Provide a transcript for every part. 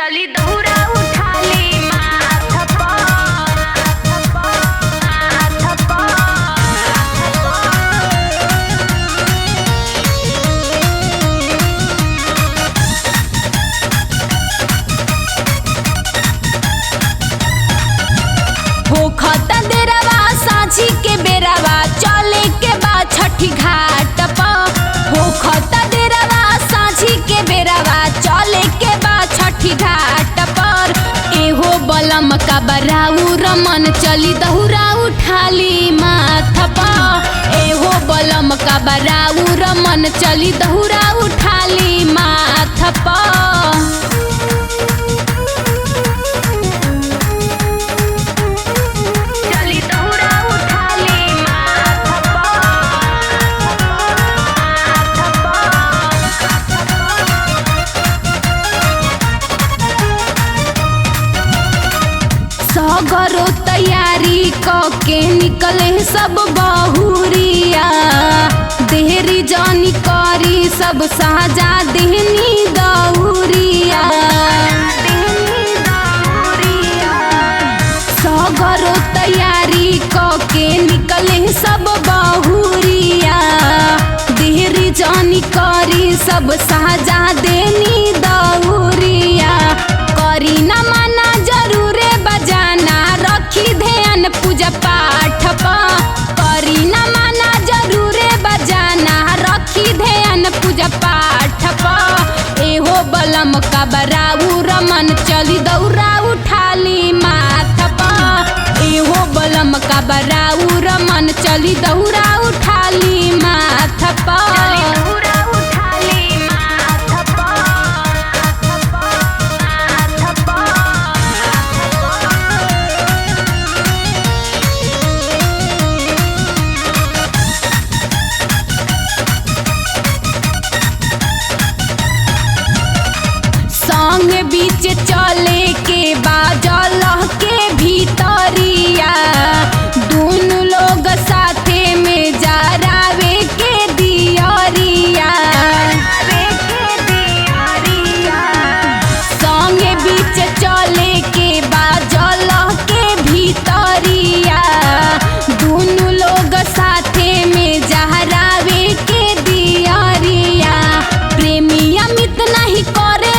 चली दौरा उठाली माथ होखत देरवा साझी के बेरवा चले के बा छठी घाट पर। होखत देरवा साझी के बेरवा चले के बा छठी घाट पर। एहो बलम का बराऊ रमन चली दहुरा उठाली माथ पर। एहो बलम का बराऊ रमन चली दहुरा उठाली माथ पर। सगरो तैयारी के निकले सब बहुरिया। देहरी जानी करी सब साजा देहनी दौरिया। सगरो तैयारी के निकले सब बहुरिया। देहरी जानी करी सब साजा देनी दौरिया। करी न माना जरूरे बजाना रखी ध्यान पूजा पाठ पर। करी न माना जरूरे बजाना रखी ध्यान पूजा पाठ पर। एहो बलम का बराऊ रमन चली दौरा उठाली माथ पर। एहो बलम का बराऊ रमन चली दौरा उठाली माथ पर। संग बीच चले के बाजल के भीतरिया। दोनों लोग साथे में जरावे के दियरिया। संग बीच चले के बाजल के भीतरिया। दोनों लोग साथे में जरावे के दियरिया। प्रेमी अमित नहीं करे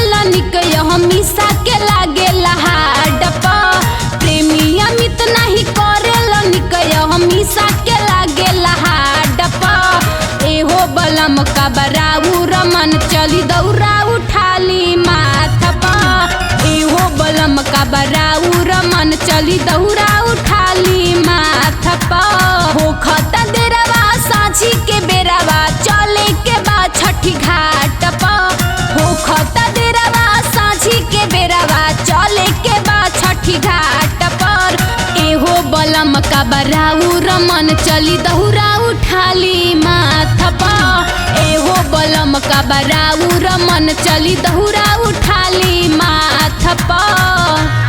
हमेशा के लागे लहाड पर। प्रेमी अमित नहीं करे लनिक हमेशा के लागे लहाड पर। एहो बलम का बराऊ रमन चली दौरा उठाली माथ पर। एहो बलम का बराऊ रमन चली दौरा उठाली माथ पर। होखत देरवा साझी के बेरवा चले के बा छठी घाट पर। होखत देरवा साझी के बेरवा चले के बा छठी घाट पर। एहो बलम का बराऊ रमन चली दहुरा उठाली माथ पर। एहो बलम का बराऊ रमन चली दहुरा उठाली माथ पर।